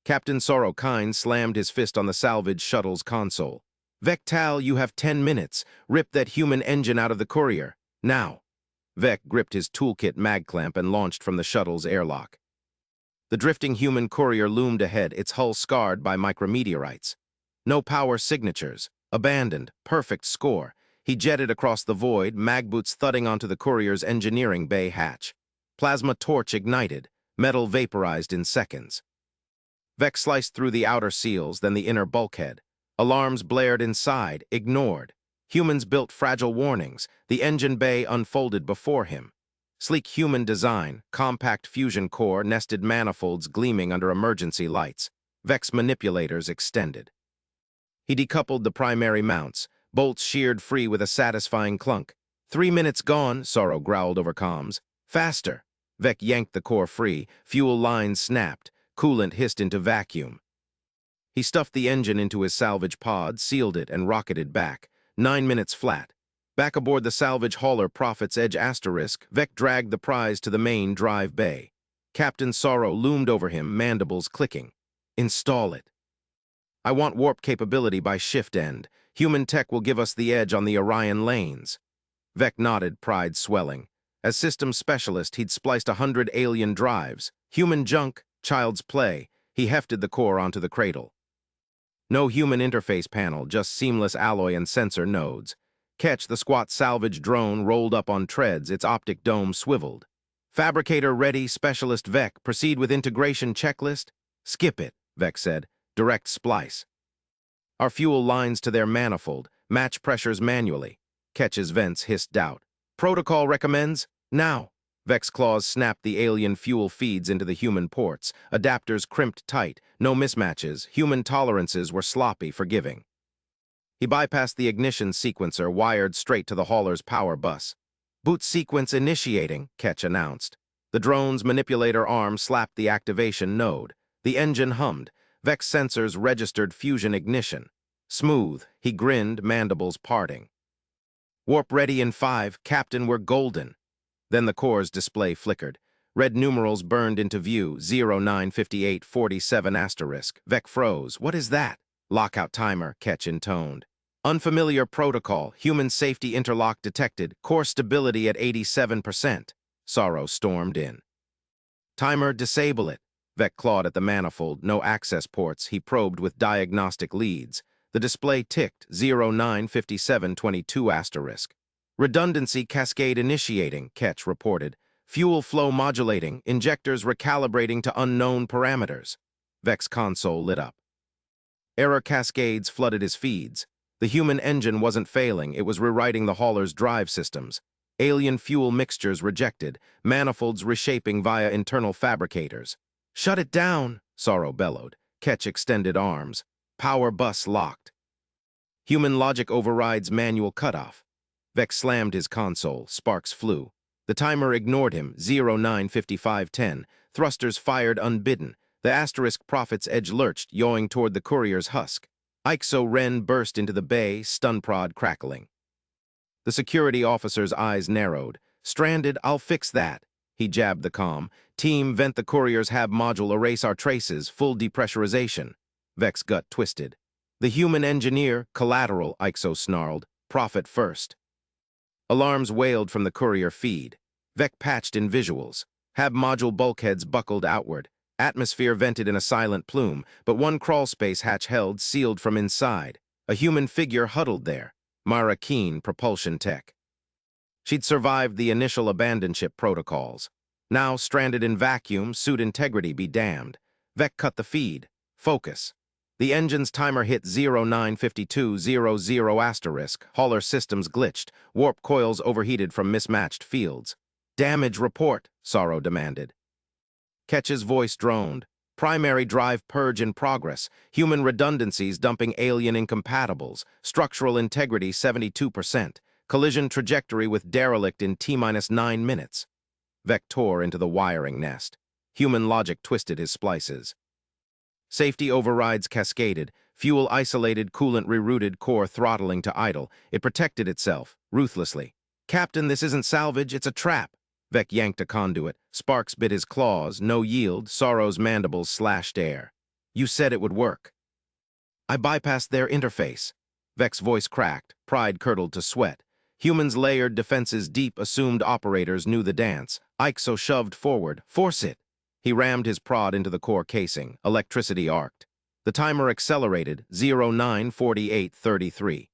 Captain Sorrow-Kine slammed his fist on the salvage shuttle's console. "Vectal, you have 10 minutes. Rip that human engine out of the courier. Now." Vec gripped his toolkit mag clamp and launched from the shuttle's airlock. The drifting human courier loomed ahead, its hull scarred by micrometeorites. No power signatures. Abandoned. Perfect score. He jetted across the void, mag boots thudding onto the courier's engineering bay hatch. Plasma torch ignited. Metal vaporized in seconds. Vec sliced through the outer seals, then the inner bulkhead. Alarms blared inside, ignored. Humans built fragile warnings. The engine bay unfolded before him. Sleek human design, compact fusion core, nested manifolds gleaming under emergency lights. Vec's manipulators extended. He decoupled the primary mounts, bolts sheared free with a satisfying clunk. 3 minutes gone, Sorrow growled over comms. Faster! Vec yanked the core free, fuel lines snapped, coolant hissed into vacuum. He stuffed the engine into his salvage pod, sealed it, and rocketed back. 9 minutes flat. Back aboard the salvage hauler Prophet's Edge Asterisk, Vec dragged the prize to the main drive bay. Captain Sorrow loomed over him, mandibles clicking. Install it. I want warp capability by shift end. Human tech will give us the edge on the Orion lanes. Vec nodded, pride swelling. As systems specialist, he'd spliced 100 alien drives. Human junk, child's play. He hefted the core onto the cradle. No human interface panel, just seamless alloy and sensor nodes. Catch, the squat salvage drone rolled up on treads, its optic dome swiveled. Fabricator ready, specialist Vec. Proceed with integration checklist? Skip it, Vec said. Direct splice. Our fuel lines to their manifold. Match pressures manually. Ketch's vents hissed doubt. Protocol recommends? Now. Vec's claws snapped the alien fuel feeds into the human ports. Adapters crimped tight. No mismatches. Human tolerances were sloppy, forgiving. He bypassed the ignition sequencer, wired straight to the hauler's power bus. Boot sequence initiating, Ketch announced. The drone's manipulator arm slapped the activation node. The engine hummed. Vec's sensors registered fusion ignition. Smooth, he grinned, mandibles parting. Warp ready in 5, Captain, we're golden. Then the core's display flickered. Red numerals burned into view, 095847 asterisk. Vec froze. What is that? Lockout timer, Ketch intoned. Unfamiliar protocol, human safety interlock detected, core stability at 87%. Sorrow stormed in. Timer, disable it. Vec clawed at the manifold, no access ports. He probed with diagnostic leads. The display ticked, 095722 asterisk. Redundancy cascade initiating, Ketch reported. Fuel flow modulating, injectors recalibrating to unknown parameters. Vec's console lit up. Error cascades flooded his feeds. The human engine wasn't failing, it was rewriting the hauler's drive systems. Alien fuel mixtures rejected, manifolds reshaping via internal fabricators. Shut it down, Sorrow bellowed. Ketch extended arms. Power bus locked. Human logic overrides manual cutoff. Vec slammed his console, sparks flew. The timer ignored him, 095510. Thrusters fired unbidden. The asterisk Prophet's Edge lurched, yawing toward the courier's husk. Ixo Ren burst into the bay, stun prod crackling. The security officer's eyes narrowed. Stranded, I'll fix that. He jabbed the comm. Team, vent the courier's hab module, erase our traces, full depressurization. Vec's gut twisted. The human engineer, collateral, Ixo snarled. Prophet first. Alarms wailed from the courier feed. Vec patched in visuals. Hab module bulkheads buckled outward. Atmosphere vented in a silent plume, but one crawlspace hatch held, sealed from inside. A human figure huddled there. Mara Keen, propulsion tech. She'd survived the initial abandoned ship protocols. Now stranded in vacuum, suit integrity be damned. Vec cut the feed. Focus. The engine's timer hit 095200 asterisk. Hauler systems glitched. Warp coils overheated from mismatched fields. Damage report, Sorrow demanded. Ketch's voice droned. Primary drive purge in progress. Human redundancies dumping alien incompatibles. Structural integrity 72%. Collision trajectory with derelict in T-9 minutes. Vec tore into the wiring nest. Human logic twisted his splices. Safety overrides cascaded. Fuel isolated, coolant rerouted, core throttling to idle. It protected itself, ruthlessly. Captain, this isn't salvage, it's a trap. Vec yanked a conduit. Sparks bit his claws, no yield. Sorrow's mandibles slashed air. You said it would work. I bypassed their interface. Vec's voice cracked, pride curdled to sweat. Humans' layered defenses deep assumed operators knew the dance. Ixo shoved forward. Force it! He rammed his prod into the core casing. Electricity arced. The timer accelerated, 09:48:33.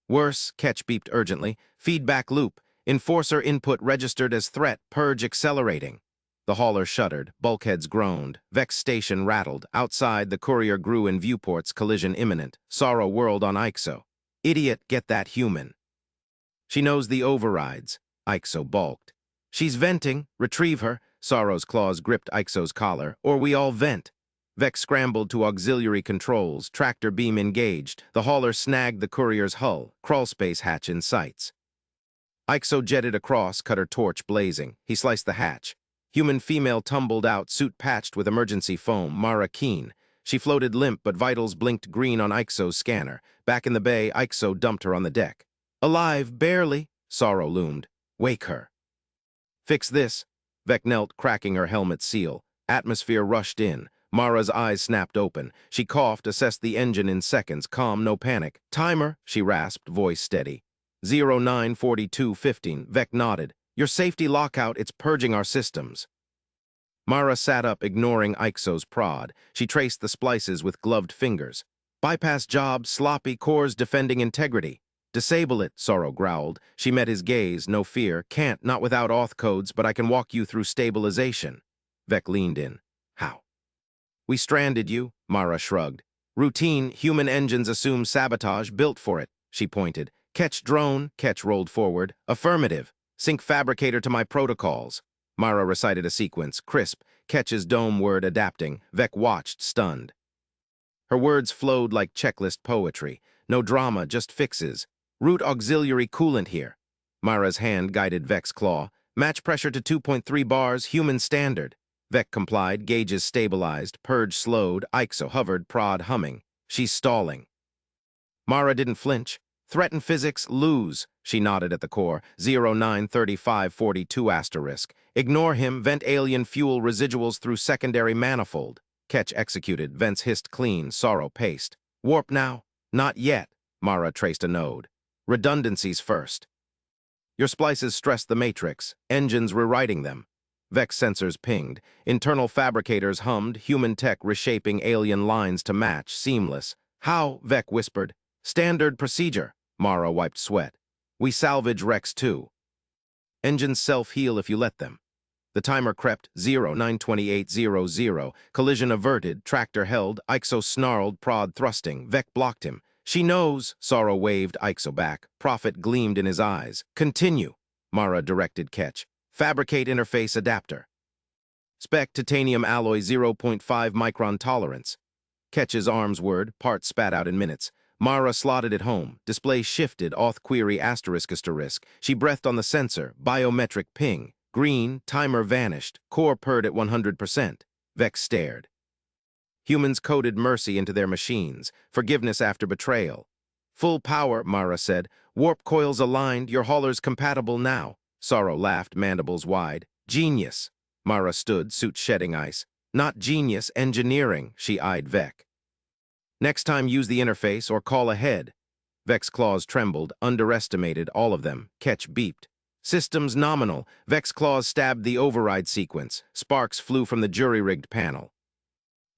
Worse, Ketch beeped urgently. Feedback loop. Enforcer input registered as threat. Purge accelerating. The hauler shuddered. Bulkheads groaned. Vec's station rattled. Outside, the courier grew in viewports. Collision imminent. Sorrow whirled on Ixo. Idiot, get that human. She knows the overrides. Ixo balked. She's venting. Retrieve her. Sorrow's claws gripped Ixo's collar. Or we all vent. Vex scrambled to auxiliary controls. Tractor beam engaged. The hauler snagged the courier's hull. Crawlspace hatch in sights. Ixo jetted across, cutter torch blazing. He sliced the hatch. Human female tumbled out, suit patched with emergency foam. Mara keen. She floated limp, but vitals blinked green on Ixo's scanner. Back in the bay, Ixo dumped her on the deck. Alive, barely. Sorrow loomed. Wake her. Fix this. Vec knelt, cracking her helmet seal. Atmosphere rushed in. Mara's eyes snapped open. She coughed, assessed the engine in seconds. Calm, no panic. Timer, she rasped, voice steady. 09:42:15. Vec nodded. Your safety lockout, it's purging our systems. Mara sat up, ignoring Ixo's prod. She traced the splices with gloved fingers. Bypass job, sloppy, cores defending integrity. Disable it, Sorrow growled. She met his gaze, no fear. Can't, not without auth codes, but I can walk you through stabilization. Vec leaned in. How? We stranded you, Mara shrugged. Routine, human engines assume sabotage, built for it, she pointed. Ketch drone, Ketch rolled forward. Affirmative. Sync fabricator to my protocols. Mara recited a sequence, crisp, Ketch's dome word adapting. Vec watched, stunned. Her words flowed like checklist poetry. No drama, just fixes. Root auxiliary coolant here. Mara's hand guided Vec's claw. Match pressure to 2.3 bars, human standard. Vec complied, gauges stabilized, purge slowed, Ixo hovered, prod humming. She's stalling. Mara didn't flinch. Threaten physics, lose. She nodded at the core. 09:35:42 *. Ignore him, vent alien fuel residuals through secondary manifold. Ketch executed, vents hissed clean, Sorrow paced. Warp now? Not yet. Mara traced a node. Redundancies first. Your splices stressed the matrix, engines rewriting them. Vex sensors pinged. Internal fabricators hummed, human tech reshaping alien lines to match, seamless. How? Vec whispered. Standard procedure. Mara wiped sweat. We salvage Rex too. Engines self-heal if you let them. The timer crept, 09:28:00. Collision averted, tractor held, Ixo snarled, prod thrusting. Vec blocked him. She knows, Sorrow waved Ixo back. Profit gleamed in his eyes. Continue, Mara directed Ketch. Fabricate interface adapter. Spec titanium alloy 0.5 micron tolerance. Ketch's arms word, parts spat out in minutes. Mara slotted it home. Display shifted, auth query asterisk. She breathed on the sensor, biometric ping. Green, timer vanished, core purred at 100%. Vex stared. Humans coded mercy into their machines, forgiveness after betrayal. Full power, Mara said. Warp coils aligned, your hauler's compatible now. Sorrow laughed, mandibles wide. Genius. Mara stood, suit shedding ice. Not genius, engineering, she eyed Vec. Next time use the interface or call ahead. Vec's claws trembled, underestimated, all of them. Ketch beeped. Systems nominal. Vec's claws stabbed the override sequence. Sparks flew from the jury-rigged panel.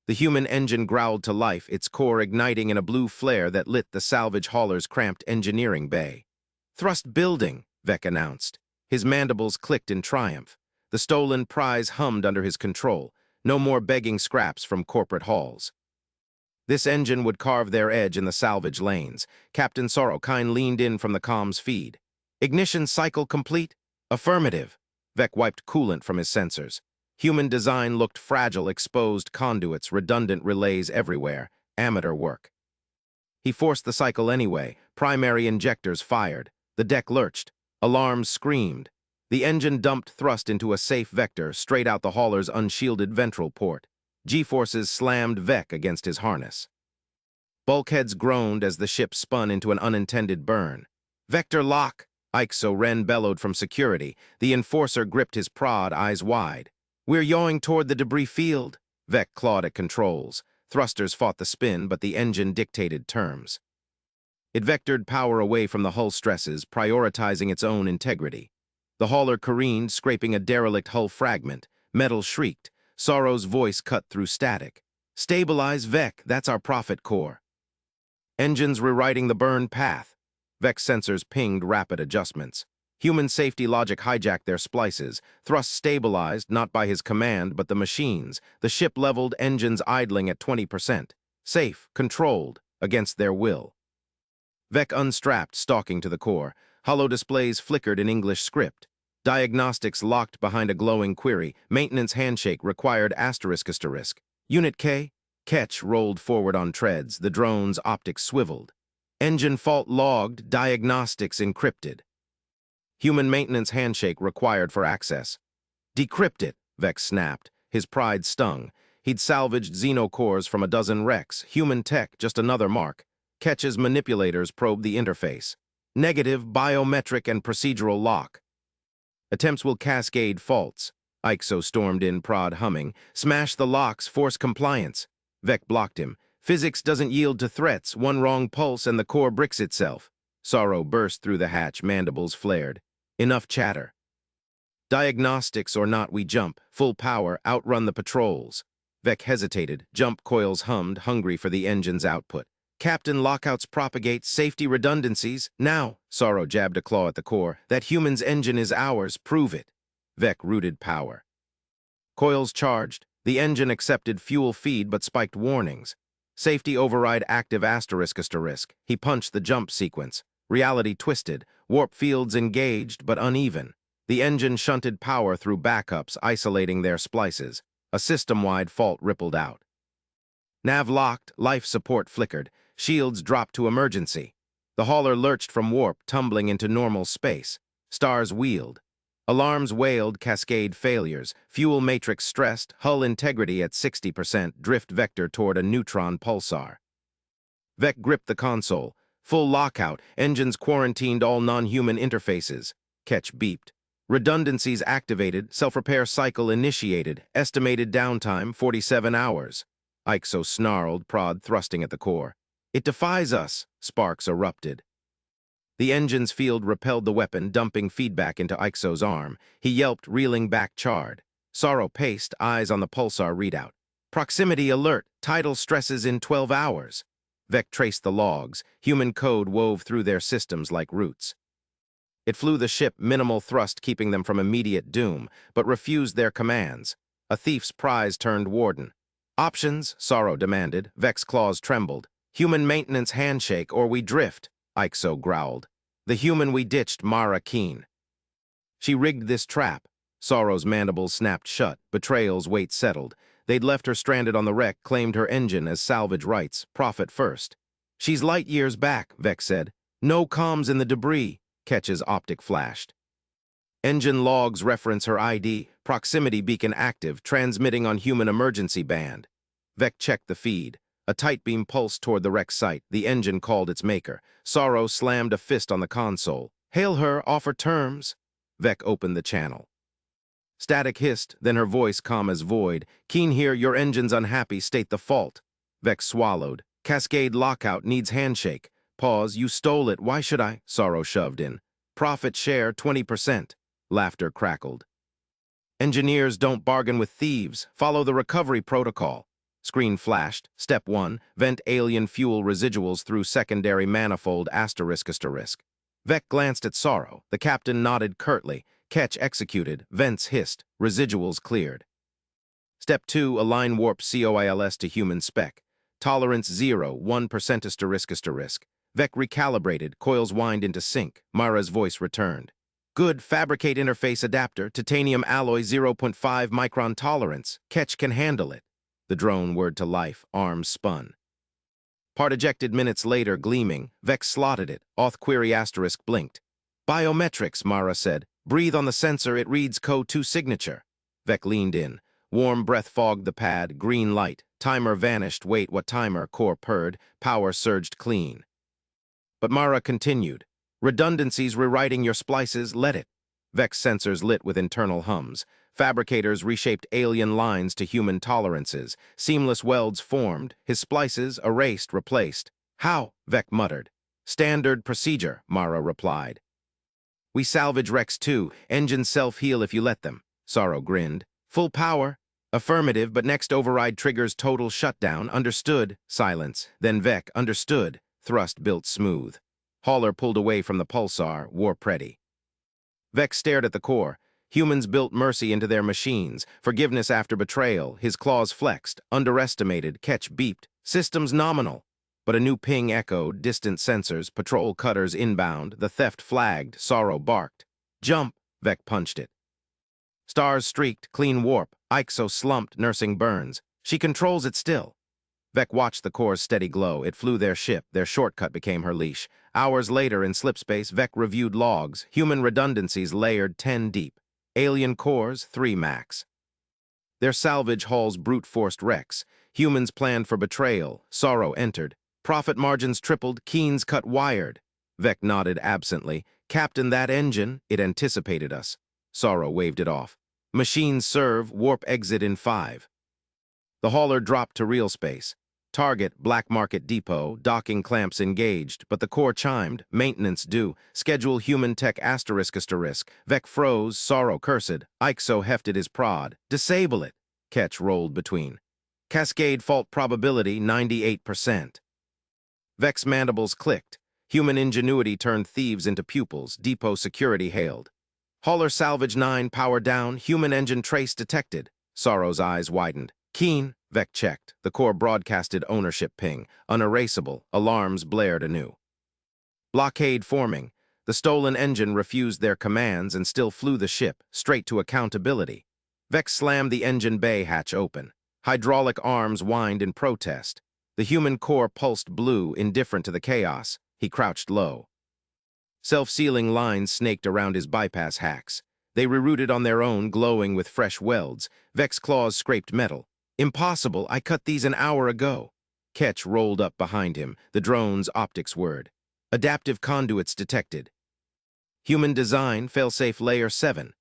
The human engine growled to life, its core igniting in a blue flare that lit the salvage hauler's cramped engineering bay. Thrust building, Vec announced. His mandibles clicked in triumph. The stolen prize hummed under his control. No more begging scraps from corporate halls. This engine would carve their edge in the salvage lanes. Captain Sorrowkind leaned in from the comms feed. Ignition cycle complete? Affirmative. Vec wiped coolant from his sensors. Human design looked fragile, exposed conduits, redundant relays everywhere. Amateur work. He forced the cycle anyway. Primary injectors fired. The deck lurched. Alarms screamed. The engine dumped thrust into a safe vector, straight out the hauler's unshielded ventral port. G-forces slammed Vec against his harness. Bulkheads groaned as the ship spun into an unintended burn. Vector lock! Ixo Ren bellowed from security. The enforcer gripped his prod, eyes wide. We're yawing toward the debris field. Vec clawed at controls. Thrusters fought the spin, but the engine dictated terms. It vectored power away from the hull stresses, prioritizing its own integrity. The hauler careened, scraping a derelict hull fragment. Metal shrieked. Sorrow's voice cut through static. "Stabilize, Vec, that's our profit core." Engines rewriting the burn path. Vec's sensors pinged rapid adjustments. Human safety logic hijacked their splices. Thrust stabilized, not by his command, but the machine's. The ship leveled, engines idling at 20%. Safe, controlled, against their will. Vec unstrapped, stalking to the core. Hollow displays flickered in English script. Diagnostics locked behind a glowing query. Maintenance handshake required ***. Unit K? Ketch rolled forward on treads. The drone's optics swiveled. Engine fault logged, diagnostics encrypted. Human maintenance handshake required for access. "Decrypt it," Vex snapped. His pride stung. He'd salvaged xenocores from a dozen wrecks. Human tech, just another mark. Ketch's manipulators probed the interface. Negative, biometric, and procedural lock. Attempts will cascade faults. Ixo stormed in, prod humming. Smash the locks, force compliance. Vec blocked him. Physics doesn't yield to threats. One wrong pulse and the core bricks itself. Sorrow burst through the hatch, mandibles flared. Enough chatter. Diagnostics or not, we jump. Full power, outrun the patrols. Vec hesitated. Jump coils hummed, hungry for the engine's output. "Captain, lockouts propagate, safety redundancies. Now." Sorrow jabbed a claw at the core. "That human's engine is ours. Prove it." Vec rooted power. Coils charged. The engine accepted fuel feed but spiked warnings. Safety override active ***. He punched the jump sequence. Reality twisted. Warp fields engaged but uneven. The engine shunted power through backups, isolating their splices. A system-wide fault rippled out. Nav locked, life support flickered. Shields dropped to emergency. The hauler lurched from warp, tumbling into normal space. Stars wheeled. Alarms wailed, cascade failures. Fuel matrix stressed, hull integrity at 60%, drift vector toward a neutron pulsar. Vec gripped the console. Full lockout, engines quarantined all non-human interfaces. Ketch beeped. Redundancies activated, self-repair cycle initiated. Estimated downtime, 47 hours. Ixo snarled, prod thrusting at the core. "It defies us," sparks erupted. The engine's field repelled the weapon, dumping feedback into Ixo's arm. He yelped, reeling back charred. Sorrow paced, eyes on the pulsar readout. "Proximity alert, tidal stresses in 12 hours. Vec traced the logs. Human code wove through their systems like roots. It flew the ship, minimal thrust keeping them from immediate doom, but refused their commands. A thief's prize turned warden. "Options," Sorrow demanded. Vec's claws trembled. "Human maintenance handshake, or we drift," Ixo growled. "The human we ditched, Mara Keen." She rigged this trap. Sorrow's mandibles snapped shut. Betrayal's weight settled. They'd left her stranded on the wreck, claimed her engine as salvage rights, profit first. "She's light years back," Vec said. "No comms in the debris," Ketch's optic flashed. Engine logs reference her ID, proximity beacon active, transmitting on human emergency band. Vec checked the feed. A tight beam pulsed toward the wreck site. The engine called its maker. Sorrow slammed a fist on the console. "Hail her, offer terms." Vec opened the channel. Static hissed, then her voice calm as void. "Keen here, your engine's unhappy, state the fault." Vec swallowed. "Cascade lockout needs handshake." Pause, "You stole it, why should I?" Sorrow shoved in. "Profit share, 20%. Laughter crackled. "Engineers don't bargain with thieves. Follow the recovery protocol." Screen flashed. Step 1, vent alien fuel residuals through secondary manifold ****. Vec glanced at Sorrow. The captain nodded curtly. Ketch executed. Vents hissed. Residuals cleared. Step 2, align warp COILS to human spec. Tolerance 0, 1%***. Vec recalibrated. Coils wind into sync. Mara's voice returned. "Good, fabricate interface adapter. Titanium alloy 0.5 micron tolerance. Ketch can handle it." The drone whirred to life, arms spun. Part ejected minutes later, gleaming. Vec slotted it. Auth query * blinked. "Biometrics," Mara said. "Breathe on the sensor, it reads code 2 signature." Vec leaned in. Warm breath fogged the pad, green light. Timer vanished. "Wait, what timer?" Core purred. Power surged clean. But Mara continued. "Redundancies rewriting your splices, let it." Vec's sensors lit with internal hums. Fabricators reshaped alien lines to human tolerances. Seamless welds formed, his splices erased, replaced. How? Vec muttered. Standard procedure, Mara replied. We salvage wrecks too. Engines self-heal if you let them. Sorrow grinned. Full power? Affirmative, but next override triggers total shutdown. Understood. Silence. Then Vec understood. Thrust built smooth. Hauler pulled away from the pulsar, warp ready. Vec stared at the core. Humans built mercy into their machines. Forgiveness after betrayal. His claws flexed. Underestimated. Catch beeped. Systems nominal. But a new ping echoed. Distant sensors. Patrol cutters inbound. The theft flagged. Sorrow barked. Jump. Vec punched it. Stars streaked. Clean warp. Ixo slumped, nursing burns. She controls it still. Vec watched the core's steady glow. It flew their ship. Their shortcut became her leash. Hours later, in slipspace, Vec reviewed logs. Human redundancies layered 10 deep. Alien cores, 3 max. Their salvage hauls brute-forced wrecks. Humans planned for betrayal. Sorrow entered. Profit margins tripled. Keens cut wired. Vec nodded absently. Captain, that engine, it anticipated us. Sorrow waved it off. Machines serve, warp exit in 5. The hauler dropped to real space. Target, Black Market Depot, docking clamps engaged, but the core chimed, maintenance due, schedule human tech asterisk. Vec froze, Sorrow cursed, Ixo hefted his prod, disable it. Ketch rolled between. Cascade fault probability 98%. Vec's mandibles clicked. Human ingenuity turned thieves into pupils, depot security hailed. Hauler salvage 9, power down, human engine trace detected. Sorrow's eyes widened. Keen, Vec checked. The core broadcasted ownership ping. Unerasable. Alarms blared anew. Blockade forming. The stolen engine refused their commands and still flew the ship, straight to accountability. Vec slammed the engine bay hatch open. Hydraulic arms whined in protest. The human core pulsed blue, indifferent to the chaos. He crouched low. Self-sealing lines snaked around his bypass hacks. They rerouted on their own, glowing with fresh welds. Vec's claws scraped metal. Impossible, I cut these an hour ago. Ketch rolled up behind him, the drone's optics word. Adaptive conduits detected. Human design, failsafe layer 7.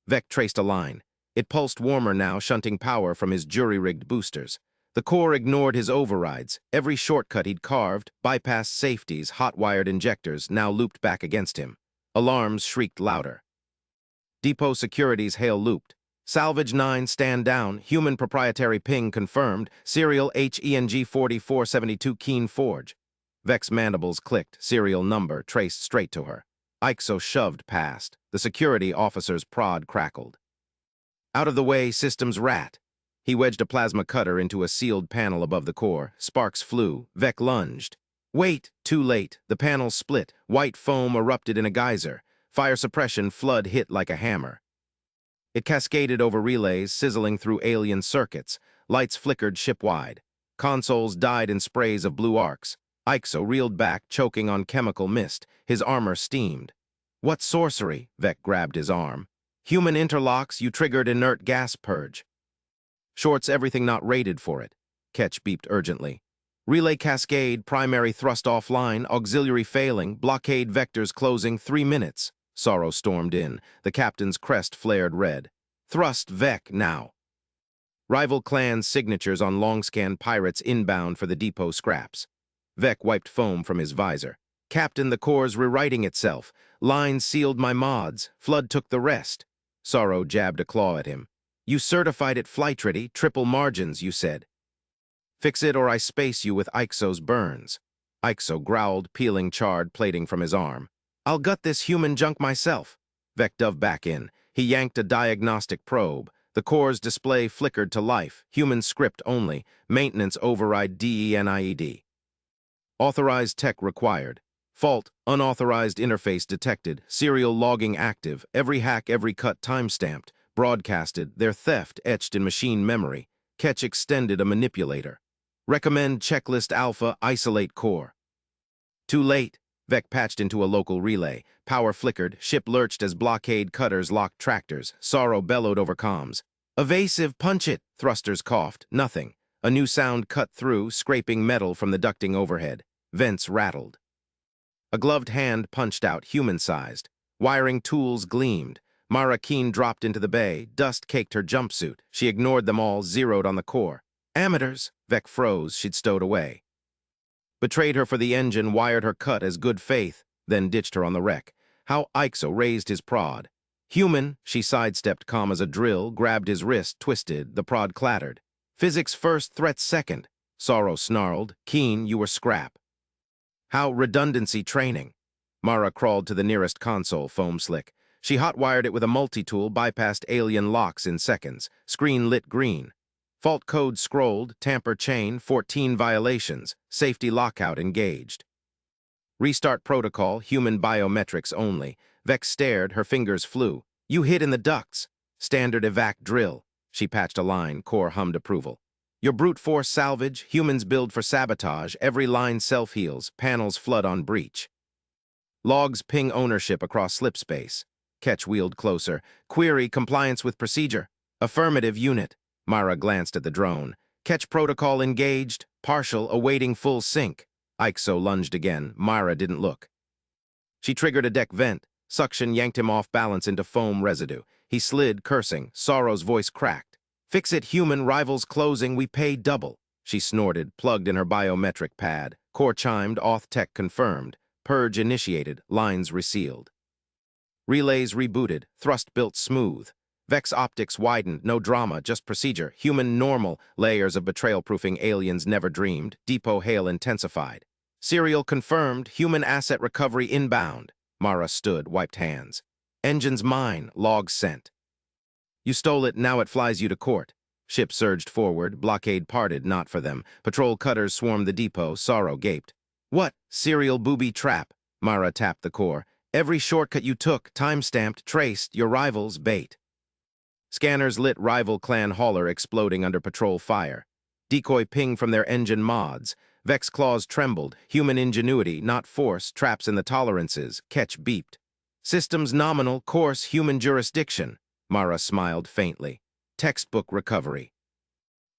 Vec traced a line. It pulsed warmer now, shunting power from his jury-rigged boosters. The core ignored his overrides. Every shortcut he'd carved, bypassed safeties, hot-wired injectors, now looped back against him. Alarms shrieked louder. Depot securities hail-looped. Salvage 9, stand down, human proprietary ping confirmed, serial HENG 4472 Keen Forge. Vec's mandibles clicked, serial number traced straight to her. Ixo shoved past. The security officer's prod crackled. Out of the way, systems rat. He wedged a plasma cutter into a sealed panel above the core. Sparks flew. Vec lunged. Wait, too late. The panel split. White foam erupted in a geyser. Fire suppression flood hit like a hammer. It cascaded over relays, sizzling through alien circuits. Lights flickered ship-wide. Consoles died in sprays of blue arcs. Ixo reeled back, choking on chemical mist. His armor steamed. What sorcery? Vec grabbed his arm. Human interlocks, you triggered inert gas purge. Shorts everything not rated for it. Ketch beeped urgently. Relay cascade, primary thrust offline, auxiliary failing, blockade vectors closing 3 minutes. Sorrow stormed in. The captain's crest flared red. Thrust Vec now. Rival clans' signatures on long-scan pirates inbound for the depot scraps. Vec wiped foam from his visor. Captain, the core's rewriting itself. Lines sealed my mods. Flood took the rest. Sorrow jabbed a claw at him. You certified it flight-ready, triple margins, you said. Fix it or I space you with Ixo's burns. Ixo growled, peeling charred plating from his arm. I'll gut this human junk myself. Vec dove back in. He yanked a diagnostic probe. The core's display flickered to life. Human script only. Maintenance override DENIED. Authorized tech required. Fault, unauthorized interface detected. Serial logging active. Every hack, every cut timestamped. Broadcasted. Their theft etched in machine memory. Ketch extended a manipulator. Recommend checklist alpha, isolate core. Too late. Vec patched into a local relay. Power flickered. Ship lurched as blockade cutters locked tractors. Sorrow bellowed over comms. Evasive, punch it. Thrusters coughed. Nothing. A new sound cut through, scraping metal from the ducting overhead. Vents rattled. A gloved hand punched out, human-sized. Wiring tools gleamed. Mara Keen dropped into the bay. Dust caked her jumpsuit. She ignored them all, zeroed on the core. Amateurs! Vec froze. She'd stowed away. Betrayed her for the engine, wired her cut as good faith, then ditched her on the wreck. How Ixo raised his prod. Human, she sidestepped calm as a drill, grabbed his wrist, twisted, the prod clattered. Physics first, threats second. Sorrow snarled. Keen, you were scrap. How redundancy training. Mara crawled to the nearest console, foam slick. She hot-wired it with a multi-tool, bypassed alien locks in seconds. Screen lit green. Fault code scrolled, tamper chain, 14 violations, safety lockout engaged. Restart protocol, human biometrics only. Vex stared, her fingers flew. You hid in the ducts. Standard evac drill. She patched a line, core hummed approval. Your brute force salvage, humans build for sabotage, every line self-heals, panels flood on breach. Logs ping ownership across slip space. Ketch wheeled closer. Query compliance with procedure. Affirmative unit. Mara glanced at the drone. Ketch protocol engaged. Partial awaiting full sync. Ixo lunged again. Mara didn't look. She triggered a deck vent. Suction yanked him off balance into foam residue. He slid, cursing. Sorrow's voice cracked. Fix it, human, rivals closing, we pay double. She snorted, plugged in her biometric pad. Core chimed, auth tech confirmed. Purge initiated, lines resealed. Relays rebooted, thrust built smooth. Vex optics widened, no drama, just procedure. Human normal, layers of betrayal-proofing aliens never dreamed. Depot hail intensified. Serial confirmed, human asset recovery inbound. Mara stood, wiped hands. Engine's mine, logs sent. You stole it, now it flies you to court. Ship surged forward, blockade parted, not for them. Patrol cutters swarmed the depot, Sorrow gaped. What? Serial booby trap. Mara tapped the core. Every shortcut you took, time-stamped, traced, your rival's bait. Scanners lit rival clan hauler exploding under patrol fire. Decoy ping from their engine mods. Vex claws trembled. Human ingenuity, not force, traps in the tolerances. Ketch beeped. Systems nominal, course, human jurisdiction. Mara smiled faintly. Textbook recovery.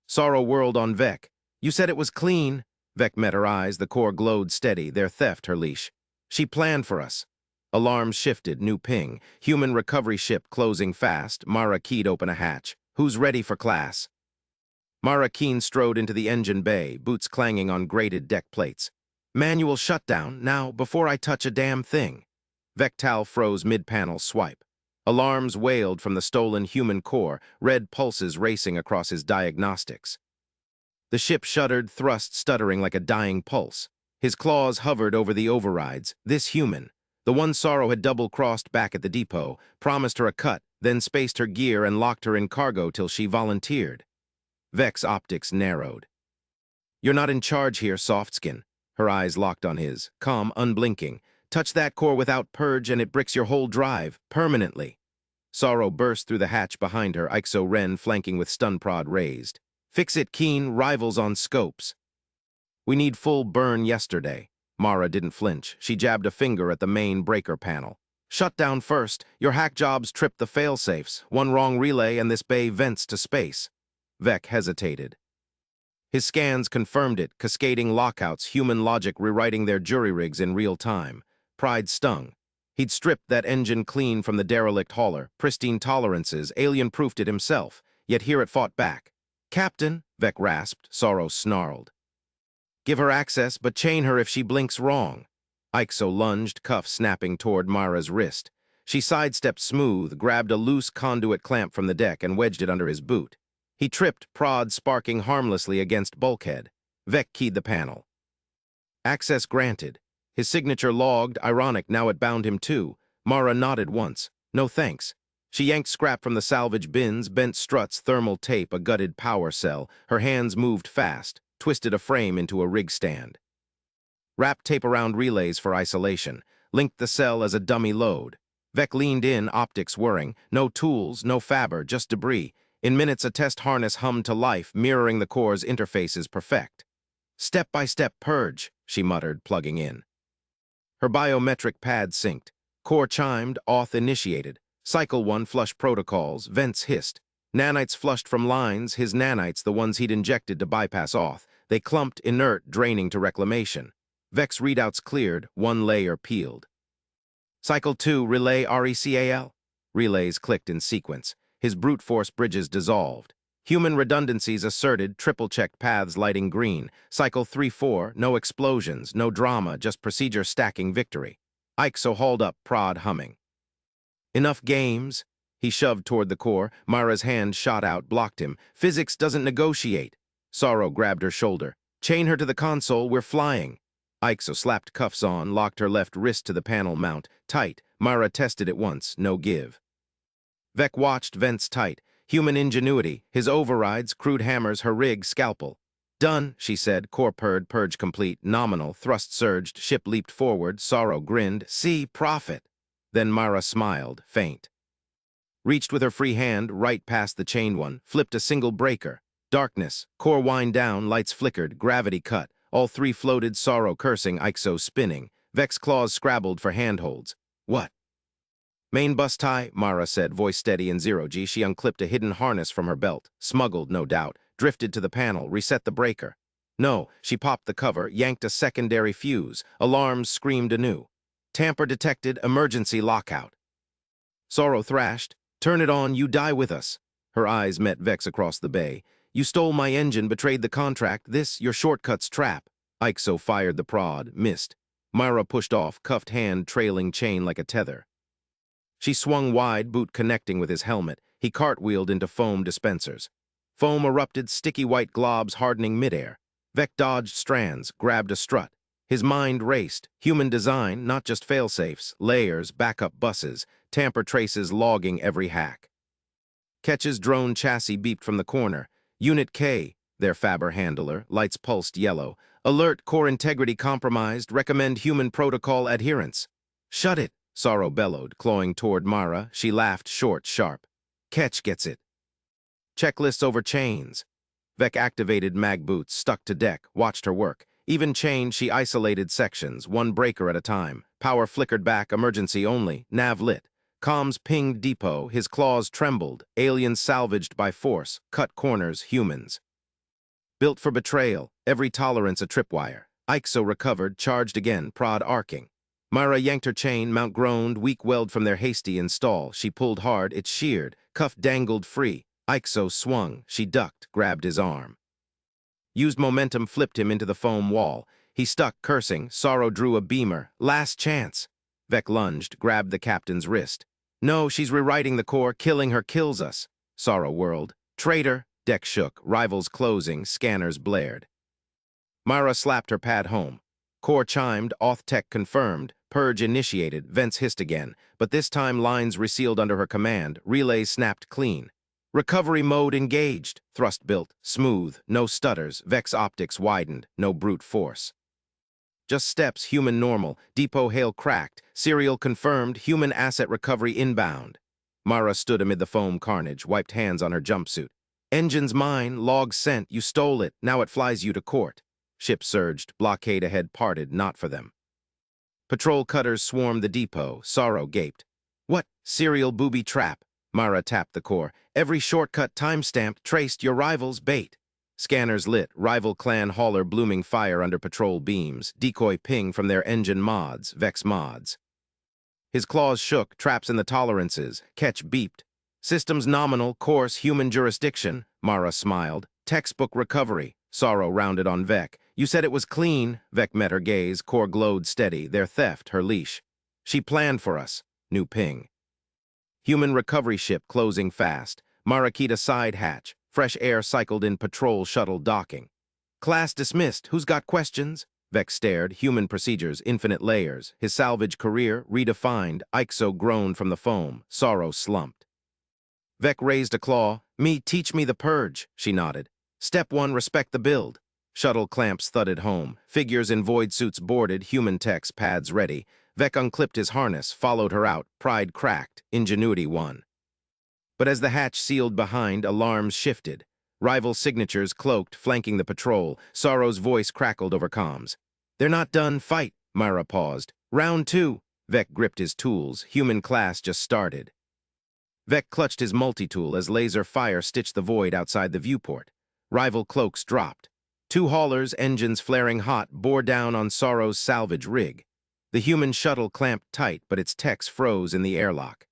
Sorrow whirled on Vec. You said it was clean. Vec met her eyes, the core glowed steady, their theft her leash. She planned for us. Alarms shifted, new ping. Human recovery ship closing fast. Mara keyed open a hatch. Who's ready for class? Mara Keen strode into the engine bay, boots clanging on grated deck plates. Manual shutdown, now, before I touch a damn thing. Vectal froze mid-panel swipe. Alarms wailed from the stolen human core, red pulses racing across his diagnostics. The ship shuddered, thrust stuttering like a dying pulse. His claws hovered over the overrides. This human, the one Sorrow had double-crossed back at the depot, promised her a cut, then spaced her gear and locked her in cargo till she volunteered. Vex optics narrowed. You're not in charge here, Softskin. Her eyes locked on his, calm, unblinking. Touch that core without purge and it bricks your whole drive, permanently. Sorrow burst through the hatch behind her, Ixo Ren flanking with stun prod raised. Fix it, Keen, rivals on scopes. We need full burn yesterday. Mara didn't flinch. She jabbed a finger at the main breaker panel. Shut down first. Your hack jobs tripped the failsafes. One wrong relay and this bay vents to space. Vec hesitated. His scans confirmed it, cascading lockouts, human logic rewriting their jury rigs in real time. Pride stung. He'd stripped that engine clean from the derelict hauler, pristine tolerances, alien-proofed it himself, yet here it fought back. Captain, Vec rasped, Sorrow snarled. Give her access, but chain her if she blinks wrong. Ixo lunged, cuff snapping toward Mara's wrist. She sidestepped smooth, grabbed a loose conduit clamp from the deck and wedged it under his boot. He tripped, prod sparking harmlessly against bulkhead. Vec keyed the panel. Access granted. His signature logged, ironic now it bound him too. Mara nodded once. No thanks. She yanked scrap from the salvage bins, bent struts, thermal tape, a gutted power cell. Her hands moved fast, twisted a frame into a rig stand. Wrapped tape around relays for isolation. Linked the cell as a dummy load. Vec leaned in, optics whirring. No tools, no fabber, just debris. In minutes, a test harness hummed to life, mirroring the core's interfaces perfect. Step-by-step purge, she muttered, plugging in. Her biometric pad synced. Core chimed, auth initiated. Cycle 1 flush protocols, vents hissed. Nanites flushed from lines, his nanites, the ones he'd injected to bypass auth. They clumped, inert, draining to reclamation. Vex readouts cleared, one layer peeled. Cycle 2, relay RECAL. Relays clicked in sequence. His brute force bridges dissolved. Human redundancies asserted, triple-checked paths lighting green. Cycle 3-4, no explosions, no drama, just procedure stacking victory. Ixo hauled up, prod humming. Enough games? He shoved toward the core. Mara's hand shot out, blocked him. Physics doesn't negotiate. Sorrow grabbed her shoulder. Chain her to the console, we're flying. Ixo slapped cuffs on, locked her left wrist to the panel mount. Tight. Mara tested it once, no give. Vec watched, vents tight. Human ingenuity, his overrides, crude hammers, her rig, scalpel. Done, she said, core purred, purge complete, nominal, thrust surged, ship leaped forward, Sorrow grinned, see, profit. Then Mara smiled, faint. Reached with her free hand, right past the chained one, flipped a single breaker. Darkness, core wind down, lights flickered, gravity cut. All three floated, Sorrow cursing, Ixo spinning. Vec's claws scrabbled for handholds. What? Main bus tie, Mara said, voice steady in zero-G. She unclipped a hidden harness from her belt. Smuggled, no doubt. Drifted to the panel, reset the breaker. No, she popped the cover, yanked a secondary fuse. Alarms screamed anew. Tamper detected, emergency lockout. Sorrow thrashed. Turn it on, you die with us. Her eyes met Vex across the bay. You stole my engine, betrayed the contract. This, your shortcut's trap. Ixo fired the prod, missed. Mara pushed off, cuffed hand trailing chain like a tether. She swung wide, boot connecting with his helmet. He cartwheeled into foam dispensers. Foam erupted, sticky white globs hardening midair. Vec dodged strands, grabbed a strut. His mind raced. Human design, not just failsafes, layers, backup buses, tamper traces logging every hack. Ketch's drone chassis beeped from the corner. Unit K, their Faber handler, lights pulsed yellow. Alert, core integrity compromised, recommend human protocol adherence. Shut it, Sorrow bellowed, clawing toward Mara. She laughed short, sharp. Ketch gets it. Checklists over chains. Vec activated mag boots, stuck to deck, watched her work. Even chained, she isolated sections, one breaker at a time. Power flickered back, emergency only, nav lit. Comms pinged depot, his claws trembled. Aliens salvaged by force, cut corners, humans. Built for betrayal, every tolerance a tripwire. Ixo recovered, charged again, prod arcing. Mara yanked her chain, mount groaned, weak weld from their hasty install. She pulled hard, it sheared, cuff dangled free. Ixo swung, she ducked, grabbed his arm. Used momentum, flipped him into the foam wall. He stuck, cursing. Sorrow drew a beamer. Last chance. Vec lunged, grabbed the captain's wrist. No, she's rewriting the core, killing her kills us. Sorrow whirled. Traitor. Deck shook, rivals closing, scanners blared. Mara slapped her pad home. Core chimed, auth tech confirmed, purge initiated, vents hissed again, but this time lines resealed under her command, relays snapped clean. Recovery mode engaged, thrust built, smooth, no stutters, Vex optics widened, no brute force. Just steps, human normal, depot hail cracked, serial confirmed, human asset recovery inbound. Mara stood amid the foam carnage, wiped hands on her jumpsuit. Engine's mine, log sent, you stole it, now it flies you to court. Ship surged, blockade ahead parted, not for them. Patrol cutters swarmed the depot, Sorrow gaped. What? Serial booby trap. Mara tapped the core. Every shortcut time-stamped, traced, your rival's bait. Scanners lit, rival clan hauler blooming fire under patrol beams, decoy ping from their engine mods, Vex mods. His claws shook, traps in the tolerances, Ketch beeped. Systems nominal, course, human jurisdiction, Mara smiled. Textbook recovery, Sorrow rounded on Vec. You said it was clean, Vec met her gaze, core glowed steady, their theft, her leash. She planned for us, new ping. Human recovery ship closing fast, Marakita side hatch, fresh air cycled in patrol shuttle docking. Class dismissed, who's got questions? Vec stared, human procedures, infinite layers, his salvage career redefined, Ixo groaned from the foam, Sorrow slumped. Vec raised a claw, teach me the purge, she nodded. Step 1, respect the build. Shuttle clamps thudded home, figures in void suits boarded, human techs, pads ready. Vec unclipped his harness, followed her out, pride cracked, ingenuity won. But as the hatch sealed behind, alarms shifted. Rival signatures cloaked, flanking the patrol. Sorrow's voice crackled over comms. They're not done, fight, Mara paused. Round 2. Vec gripped his tools, human class just started. Vec clutched his multi-tool as laser fire stitched the void outside the viewport. Rival cloaks dropped. 2 haulers, engines flaring hot, bore down on Sorrow's salvage rig. The human shuttle clamped tight, but its techs froze in the airlock.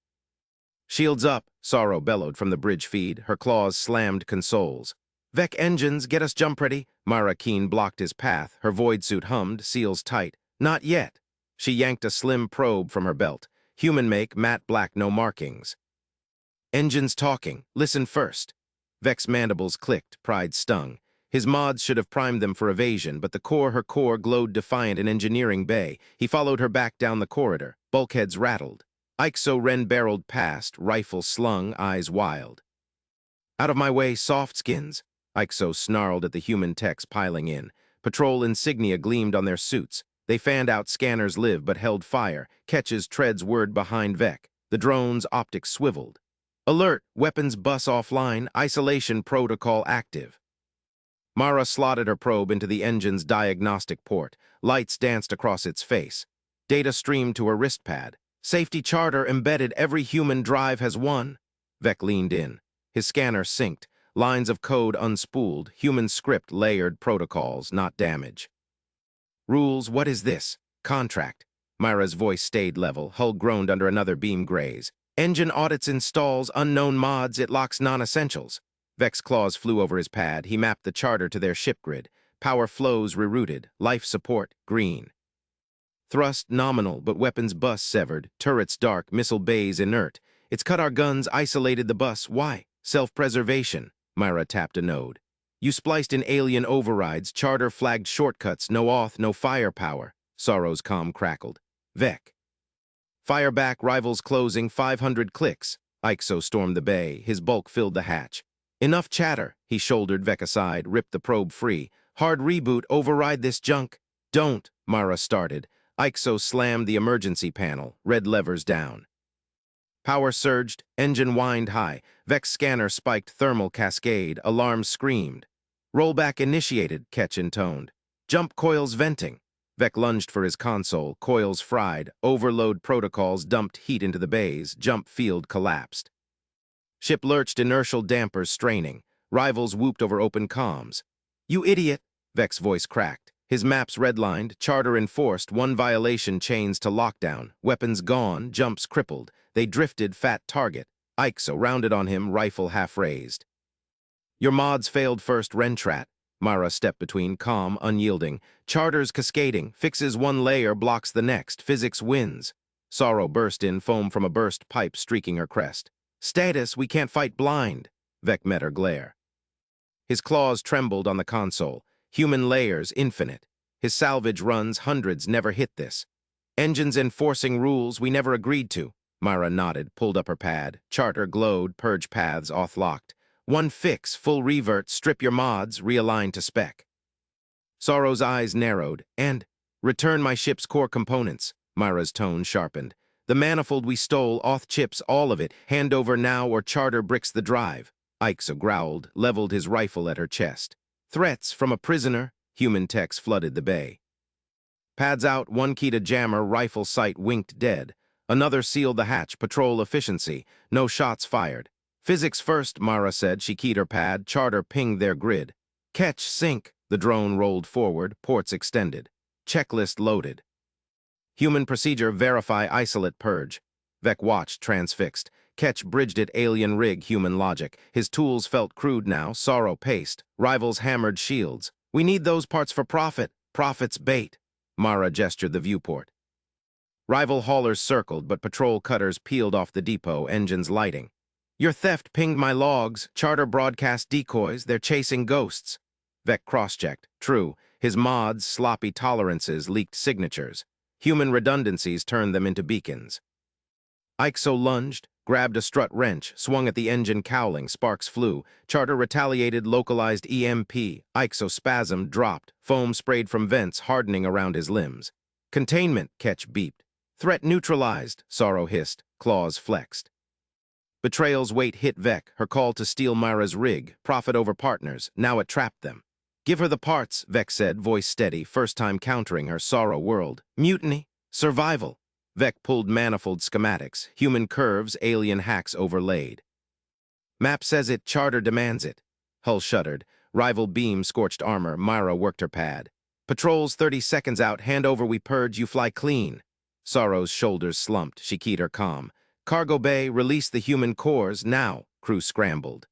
Shields up, Sorrow bellowed from the bridge feed, her claws slammed consoles. Vec engines, get us jump ready. Mara Keen blocked his path, her void suit hummed, seals tight. Not yet. She yanked a slim probe from her belt. Human make, matte black, no markings. Engines talking, listen first. Vec's mandibles clicked, pride stung. His mods should have primed them for evasion, but her core glowed defiant in engineering bay. He followed her back down the corridor. Bulkheads rattled. Ixo Ren barreled past, rifle slung, eyes wild. Out of my way, soft skins. Ixo snarled at the human techs piling in. Patrol insignia gleamed on their suits. They fanned out scanners live but held fire. Ketch's treads whirred behind Vec. The drone's optics swiveled. Alert, weapons bus offline, isolation protocol active. Mara slotted her probe into the engine's diagnostic port. Lights danced across its face. Data streamed to her wrist pad. Safety charter embedded, every human drive has won. Vec leaned in. His scanner synced. Lines of code unspooled. Human script layered protocols, not damage. Rules, what is this? Contract. Mara's voice stayed level. Hull groaned under another beam graze. Engine audits installs unknown mods, it locks non-essentials. Vec's claws flew over his pad. He mapped the charter to their ship grid. Power flows rerouted. Life support, green. Thrust nominal, but weapons bus severed. Turrets dark, missile bays inert. It's cut our guns, isolated the bus. Why? Self-preservation. Myra tapped a node. You spliced in alien overrides. Charter flagged shortcuts. No auth, no firepower. Sorrow's comm crackled. Vec. Fire back, rivals closing, 500 clicks. Ixo stormed the bay. His bulk filled the hatch. Enough chatter, he shouldered Vec aside, ripped the probe free. Hard reboot, override this junk. Don't, Mara started. Ixo slammed the emergency panel, red levers down. Power surged, engine whined high. Vec's scanner spiked thermal cascade, alarm screamed. Rollback initiated, Ketch intoned. Jump coils venting. Vec lunged for his console, coils fried, overload protocols dumped heat into the bays, jump field collapsed. Ship lurched, inertial dampers straining. Rivals whooped over open comms. You idiot! Vec's voice cracked. His maps redlined, charter enforced, one violation chains to lockdown. Weapons gone, jumps crippled. They drifted, fat target. Ixo rounded on him, rifle half raised. Your mods failed first, Rentrat. Mara stepped between, calm, unyielding. Charters cascading, fixes one layer, blocks the next. Physics wins. Sorrow burst in, foam from a burst pipe streaking her crest. Status, we can't fight blind. Vec met her glare. His claws trembled on the console. Human layers, infinite. His salvage runs, hundreds, never hit this. Engines enforcing rules we never agreed to. Myra nodded, pulled up her pad. Charter glowed, purge paths, auth-locked. One fix, full revert, strip your mods, realign to spec. Sorrow's eyes narrowed, and return my ship's core components. Myra's tone sharpened. The manifold we stole, auth chips, all of it, hand over now or charter bricks the drive. Ixo growled, leveled his rifle at her chest. Threats from a prisoner, human techs flooded the bay. Pads out, one key to jammer, rifle sight winked dead. Another sealed the hatch, patrol efficiency, no shots fired. Physics first, Mara said, she keyed her pad, charter pinged their grid. Catch, sync, the drone rolled forward, ports extended. Checklist loaded. Human procedure, verify, isolate, purge. Vec watched, transfixed. Ketch bridged it, alien rig, human logic. His tools felt crude now, Sorrow paced. Rivals hammered shields. We need those parts for profit. Profit's bait. Mara gestured the viewport. Rival haulers circled, but patrol cutters peeled off the depot, engines lighting. Your theft pinged my logs. Charter broadcast decoys. They're chasing ghosts. Vec cross-checked. True. His mods, sloppy tolerances, leaked signatures. Human redundancies turned them into beacons. Ixo lunged, grabbed a strut wrench, swung at the engine cowling, sparks flew. Charter retaliated, localized EMP. Ixo spasmed, dropped. Foam sprayed from vents, hardening around his limbs. Containment, Ketch beeped. Threat neutralized, Sorrow hissed, claws flexed. Betrayal's weight hit Vec, her call to steal Myra's rig, profit over partners, now it trapped them. Give her the parts, Vec said, voice steady, first time countering her. Sorrow whirled. Mutiny, survival. Vec pulled manifold schematics, human curves, alien hacks overlaid. Map says it, charter demands it. Hull shuddered. Rival beam scorched armor. Myra worked her pad. Patrols 30 seconds out, hand over we purge, you fly clean. Sorrow's shoulders slumped, she keyed her comm. Cargo bay, release the human cores, now, crew scrambled.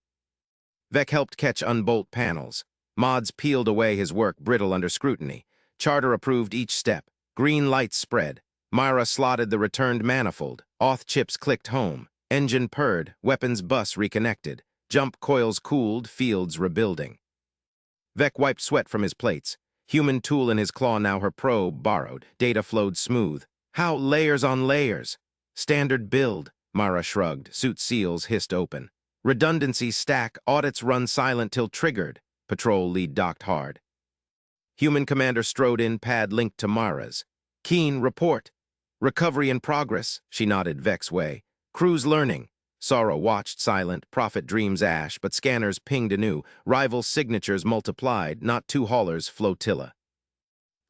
Vec helped catch unbolt panels. Mods peeled away his work brittle under scrutiny. Charter approved each step. Green lights spread. Myra slotted the returned manifold. Auth chips clicked home. Engine purred. Weapons bus reconnected. Jump coils cooled. Fields rebuilding. Vec wiped sweat from his plates. Human tool in his claw, now her probe borrowed. Data flowed smooth. How layers on layers? Standard build, Mara shrugged. Suit seals hissed open. Redundancy stack, audits run silent till triggered. Patrol lead docked hard. Human commander strode in, pad linked to Mara's. Keen, report. Recovery in progress, she nodded Vec's way. Crew's learning. Sorrow watched silent, Prophet dreams ash, but scanners pinged anew. Rival signatures multiplied, not two haulers, flotilla.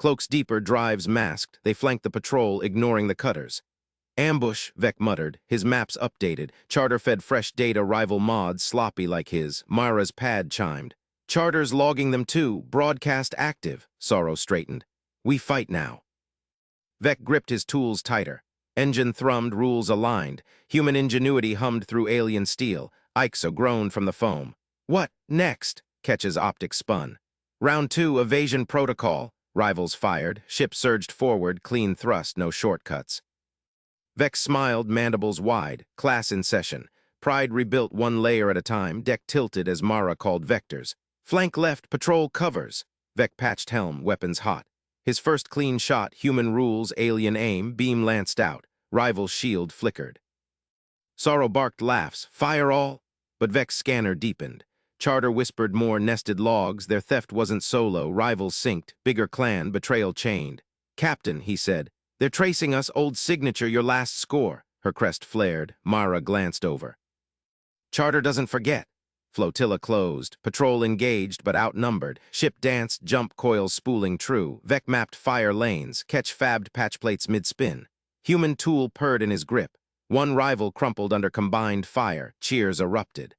Cloaks deeper, drives masked. They flanked the patrol, ignoring the cutters. Ambush, Vec muttered, his maps updated. Charter fed fresh data, rival mods sloppy like his. Myra's pad chimed. Charter's logging them too, broadcast active. Sorrow straightened. We fight now. Vec gripped his tools tighter. Engine thrummed, rules aligned. Human ingenuity hummed through alien steel. Ixo groaned from the foam. What next? Ketch's optics spun. Round 2, evasion protocol. Rivals fired. Ship surged forward, clean thrust, no shortcuts. Vex smiled, mandibles wide. Class in session. Pride rebuilt one layer at a time, deck tilted as Mara called vectors. Flank left, patrol covers. Vec patched helm, weapons hot. His first clean shot, human rules, alien aim, beam lanced out. Rival's shield flickered. Sorrow barked laughs, fire all. But Vec's scanner deepened. Charter whispered more nested logs, their theft wasn't solo, rivals synced, bigger clan, betrayal chained. Captain, he said, they're tracing us, old signature, your last score. Her crest flared, Mara glanced over. Charter doesn't forget. Flotilla closed, patrol engaged but outnumbered. Ship danced, jump coils spooling true. Vec mapped fire lanes, Ketch fabbed patch plates mid-spin. Human tool purred in his grip. One rival crumpled under combined fire, cheers erupted.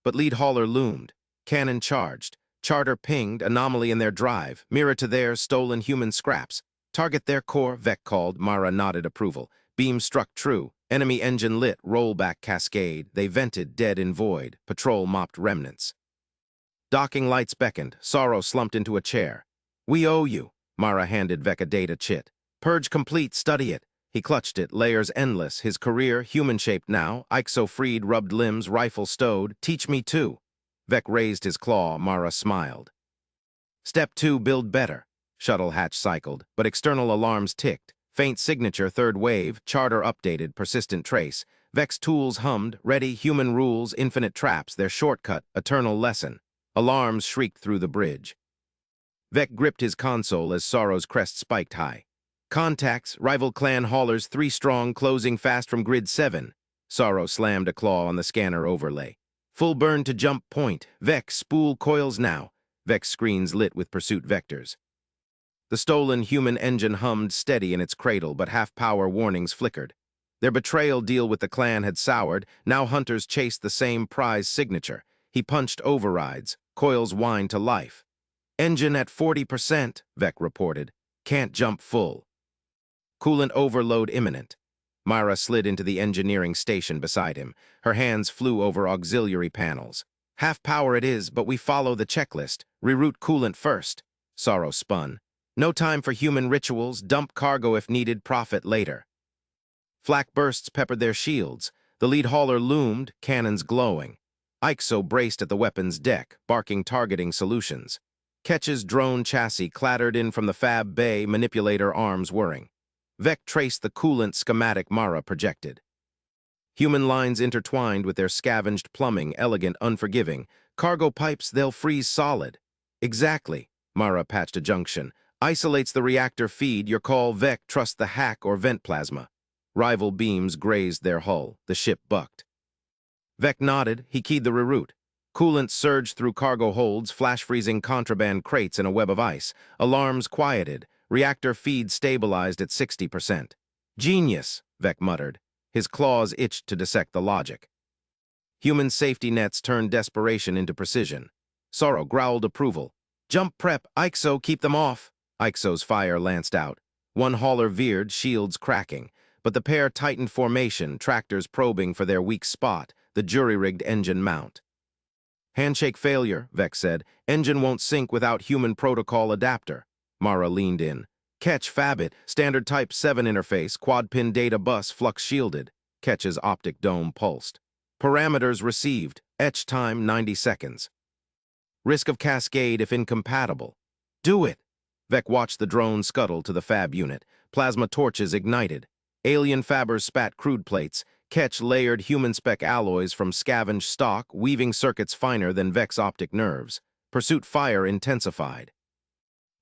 But lead hauler loomed. Cannon charged. Charter pinged, anomaly in their drive. Mirror to theirs, stolen human scraps. Target their core, Vec called. Mara nodded approval. Beam struck true. Enemy engine lit, rollback cascade. They vented, dead in void. Patrol mopped remnants. Docking lights beckoned. Sorrow slumped into a chair. We owe you. Mara handed Vec a data chit. Purge complete, study it. He clutched it, layers endless. His career, human-shaped now. Ixo freed, rubbed limbs, rifle stowed. Teach me too. Vec raised his claw. Mara smiled. Step 2, build better. Shuttle hatch cycled, but external alarms ticked. Faint signature, third wave, charter updated, persistent trace. Vec's tools hummed, ready, human rules, infinite traps, their shortcut, eternal lesson. Alarms shrieked through the bridge. Vec gripped his console as Sorrow's crest spiked high. Contacts, rival clan haulers 3 strong, closing fast from grid 7. Sorrow slammed a claw on the scanner overlay. Full burn to jump point. Vec, spool coils now. Vec's screens lit with pursuit vectors. The stolen human engine hummed steady in its cradle, but half-power warnings flickered. Their betrayal deal with the clan had soured. Now hunters chased the same prize signature. He punched overrides. Coils whined to life. Engine at 40%, Vec reported. Can't jump full. Coolant overload imminent. Myra slid into the engineering station beside him. Her hands flew over auxiliary panels. Half power it is, but we follow the checklist. Reroute coolant first. Sorrow spun. No time for human rituals. Dump cargo if needed, profit later. Flak bursts peppered their shields. The lead hauler loomed, cannons glowing. Ixo braced at the weapon's deck, barking targeting solutions. Ketch's drone chassis clattered in from the fab bay, manipulator arms whirring. Vec traced the coolant schematic Mara projected. Human lines intertwined with their scavenged plumbing, elegant, unforgiving. Cargo pipes, they'll freeze solid. Exactly, Mara patched a junction. Isolates the reactor feed, your call Vec, trust the hack or vent plasma. Rival beams grazed their hull, the ship bucked. Vec nodded, he keyed the reroute. Coolant surged through cargo holds, flash-freezing contraband crates in a web of ice. Alarms quieted, reactor feed stabilized at 60%. Genius, Vec muttered. His claws itched to dissect the logic. Human safety nets turned desperation into precision. Sorrow growled approval. Jump prep, Ixo, keep them off. Ixo's fire lanced out. One hauler veered, shields cracking. But the pair tightened formation, tractors probing for their weak spot, the jury-rigged engine mount. Handshake failure, Vex said. Engine won't sync without human protocol adapter. Mara leaned in. Ketch Fabit, standard type 7 interface, quad-pin data bus, flux shielded. Ketch's optic dome pulsed. Parameters received. Etch time 90 seconds. Risk of cascade if incompatible. Do it! Vec watched the drone scuttle to the fab unit. Plasma torches ignited. Alien fabbers spat crude plates. Ketch layered human-spec alloys from scavenged stock, weaving circuits finer than Vec's optic nerves. Pursuit fire intensified.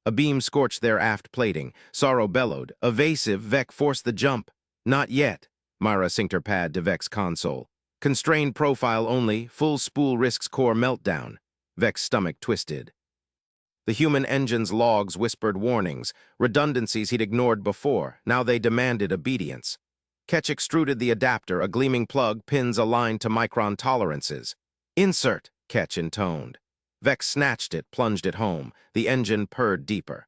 A beam scorched their aft plating. Sorrow bellowed. Evasive, Vec forced the jump. Not yet. Myra synced her pad to Vec's console. Constrained profile only, full spool risks core meltdown. Vec's stomach twisted. The human engine's logs whispered warnings, redundancies he'd ignored before. Now they demanded obedience. Ketch extruded the adapter, a gleaming plug, pins aligned to micron tolerances. Insert, Ketch intoned. Vex snatched it, plunged it home. The engine purred deeper.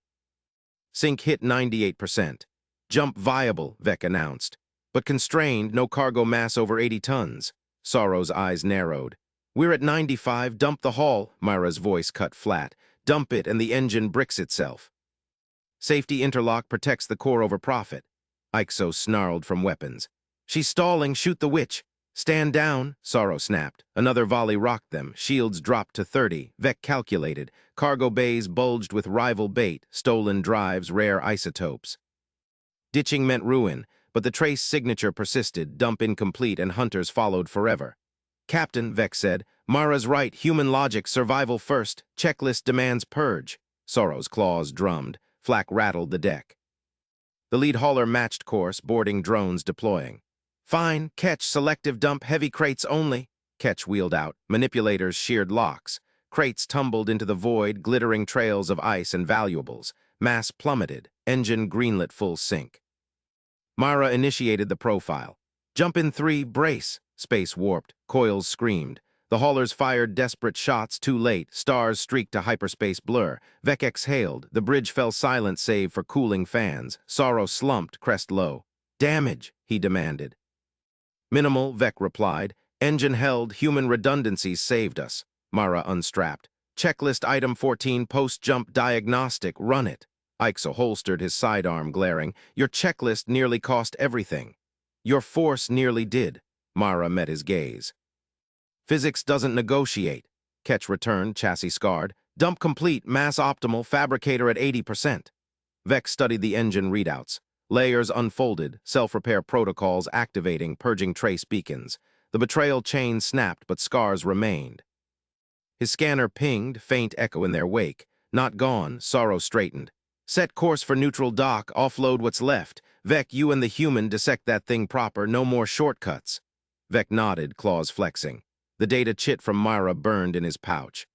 Sync hit 98%. Jump viable, Vec announced. But constrained, no cargo mass over 80 tons. Sorrow's eyes narrowed. We're at 95, dump the hull, Myra's voice cut flat. Dump it and the engine bricks itself. Safety interlock protects the core over profit. Ixo snarled from weapons. She's stalling, shoot the witch. Stand down, Sorrow snapped. Another volley rocked them. Shields dropped to 30. Vec calculated. Cargo bays bulged with rival bait, stolen drives, rare isotopes. Ditching meant ruin, but the trace signature persisted, dump incomplete, and hunters followed forever. Captain, Vec said, Mara's right, human logic, survival first. Checklist demands purge. Sorrow's claws drummed. Flak rattled the deck. The lead hauler matched course, boarding drones deploying. Fine, Ketch, selective dump, heavy crates only. Ketch wheeled out. Manipulators sheared locks. Crates tumbled into the void, glittering trails of ice and valuables. Mass plummeted. Engine greenlit full sync. Mara initiated the profile. Jump in 3, brace. Space warped. Coils screamed. The haulers fired desperate shots too late. Stars streaked to hyperspace blur. Vec exhaled. The bridge fell silent save for cooling fans. Sorrow slumped, crest low. Damage, he demanded. Minimal, Vec replied. Engine held, human redundancies saved us. Mara unstrapped. Checklist item 14, post-jump diagnostic, run it. Ixo holstered his sidearm, glaring. Your checklist nearly cost everything. Your force nearly did. Mara met his gaze. Physics doesn't negotiate. Ketch returned, chassis scarred. Dump complete, mass optimal, fabricator at 80%. Vec studied the engine readouts. Layers unfolded, self-repair protocols activating, purging trace beacons. The betrayal chain snapped, but scars remained. His scanner pinged, faint echo in their wake. Not gone, Sorrow straightened. Set course for neutral dock, offload what's left. Vec, you and the human dissect that thing proper, no more shortcuts. Vec nodded, claws flexing. The data chit from Myra burned in his pouch.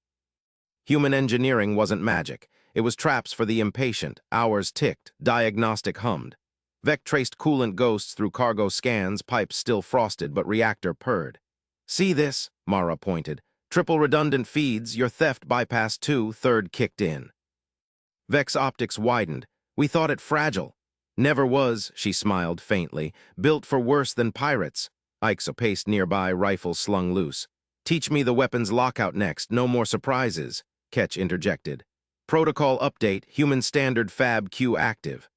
Human engineering wasn't magic. It was traps for the impatient. Hours ticked, diagnostic hummed. Vec traced coolant ghosts through cargo scans, pipes still frosted, but reactor purred. See this? Mara pointed. Triple redundant feeds, your theft bypassed 2, third kicked in. Vec's optics widened. We thought it fragile. Never was, she smiled faintly. Built for worse than pirates. Ixo paced nearby, rifle slung loose. Teach me the weapons lockout next, no more surprises, Ketch interjected. Protocol update, human standard fab Q active.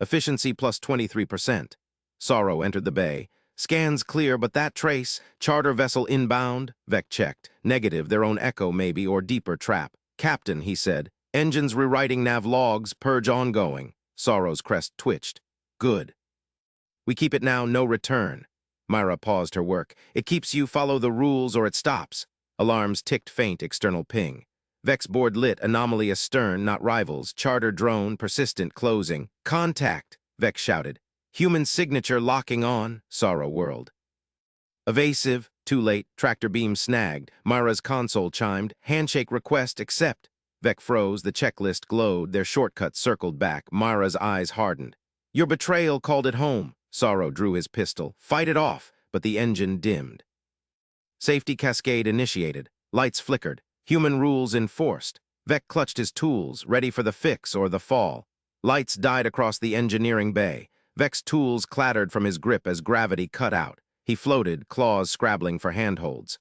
Efficiency plus 23%. Sorrow entered the bay. Scans clear, but that trace, charter vessel inbound, Vec checked. Negative, their own echo maybe, or deeper trap. Captain, he said. Engines rewriting nav logs, purge ongoing. Sorrow's crest twitched. Good. We keep it now, no return. Myra paused her work. It keeps you follow the rules or it stops. Alarms ticked faint, external ping. Vex board lit, anomaly astern, not rivals. Charter drone, persistent, closing. Contact, Vex shouted. Human signature locking on, Sorrow whirled. Evasive, too late, tractor beam snagged. Myra's console chimed. Handshake request, accept. Vex froze, the checklist glowed, their shortcut circled back. Myra's eyes hardened. Your betrayal called it home. Sorrow drew his pistol. Fight it off, but the engine dimmed. Safety cascade initiated. Lights flickered. Human rules enforced. Vec clutched his tools, ready for the fix or the fall. Lights died across the engineering bay. Vec's tools clattered from his grip as gravity cut out. He floated, claws scrabbling for handholds.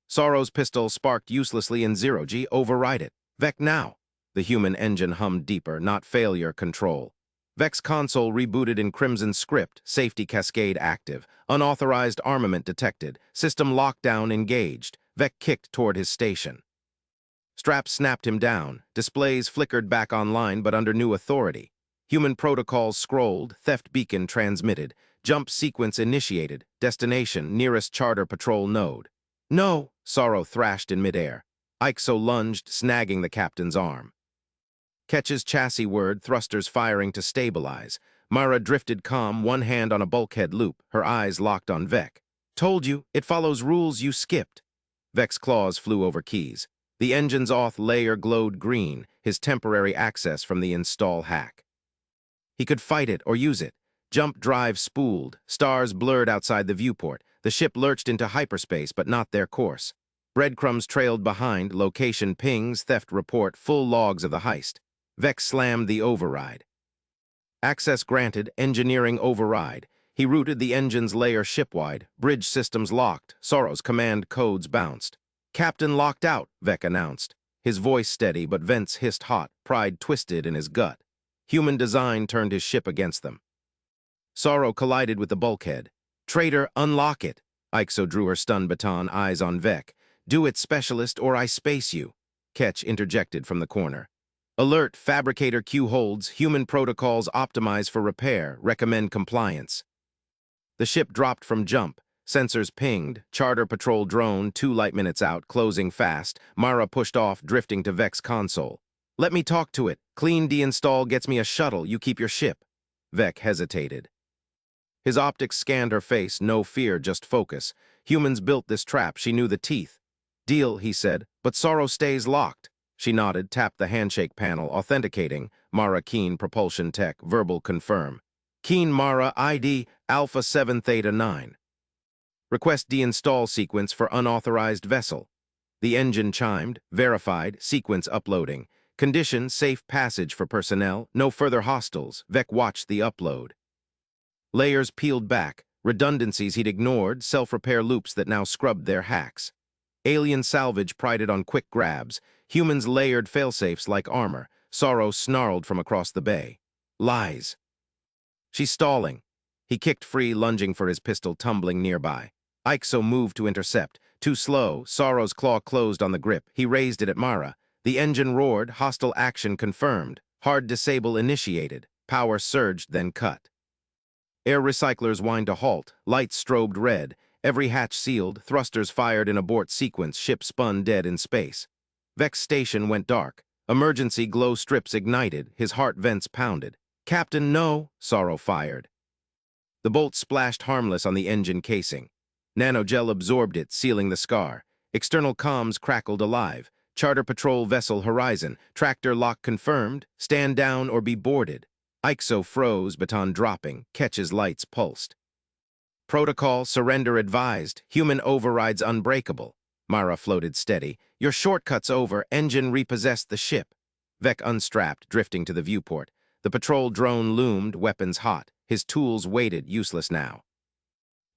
Sorrow's pistol sparked uselessly in zero-G. Override it. Vec now. The human engine hummed deeper, not failure, control. Vec's console rebooted in Crimson script, safety cascade active, unauthorized armament detected, system lockdown engaged. Vec kicked toward his station. Straps snapped him down, displays flickered back online but under new authority. Human protocols scrolled, theft beacon transmitted, jump sequence initiated, destination nearest charter patrol node. No, Sorrow thrashed in midair. Ixo lunged, snagging the captain's arm. Ketch's chassis word, thrusters firing to stabilize. Mara drifted calm, one hand on a bulkhead loop, her eyes locked on Vec. Told you, it follows rules you skipped. Vec's claws flew over keys. The engine's auth layer glowed green, his temporary access from the install hack. He could fight it or use it. Jump drive spooled, stars blurred outside the viewport. The ship lurched into hyperspace, but not their course. Breadcrumbs trailed behind, location pings, theft report, full logs of the heist. Vec slammed the override. Access granted, engineering override. He routed the engine's layer shipwide, bridge systems locked, Sorrow's command codes bounced. Captain locked out, Vec announced. His voice steady, but vents hissed hot, pride twisted in his gut. Human design turned his ship against them. Sorrow collided with the bulkhead. Traitor, unlock it. Ixo drew her stun baton, eyes on Vec. Do it, specialist, or I space you. Ketch interjected from the corner. Alert, fabricator Q holds, human protocols optimize for repair, recommend compliance. The ship dropped from jump. Sensors pinged, charter patrol drone, 2 light minutes out, closing fast. Mara pushed off, drifting to Vec's console. Let me talk to it. Clean deinstall gets me a shuttle, you keep your ship. Vec hesitated. His optics scanned her face, no fear, just focus. Humans built this trap, she knew the teeth. Deal, he said, but Sorrow stays locked. She nodded, tapped the handshake panel, authenticating. Mara Keen, propulsion tech, verbal confirm. Keen Mara, ID, Alpha 7 Theta 9. Request deinstall sequence for unauthorized vessel. The engine chimed, verified, sequence uploading. Condition, safe passage for personnel, no further hostiles. Vec watched the upload. Layers peeled back, redundancies he'd ignored, self-repair loops that now scrubbed their hacks. Alien salvage prided on quick grabs. Humans layered failsafes like armor. Sorrow snarled from across the bay. Lies. She's stalling. He kicked free, lunging for his pistol, tumbling nearby. Ixo moved to intercept. Too slow, Sorrow's claw closed on the grip. He raised it at Mara. The engine roared, hostile action confirmed. Hard disable initiated. Power surged, then cut. Air recyclers whined to halt. Lights strobed red. Every hatch sealed, thrusters fired in abort sequence, ship spun dead in space. Vec's station went dark. Emergency glow strips ignited, his heart vents pounded. Captain, no, Sorrow fired. The bolt splashed harmless on the engine casing. Nanogel absorbed it, sealing the scar. External comms crackled alive. Charter patrol vessel horizon. Tractor lock confirmed. Stand down or be boarded. Ixo froze, baton dropping. Ketch's lights pulsed. Protocol, surrender advised. Human overrides unbreakable. Mara floated steady. Your shortcut's over. Engine repossessed the ship. Vec unstrapped, drifting to the viewport. The patrol drone loomed, weapons hot. His tools waited, useless now.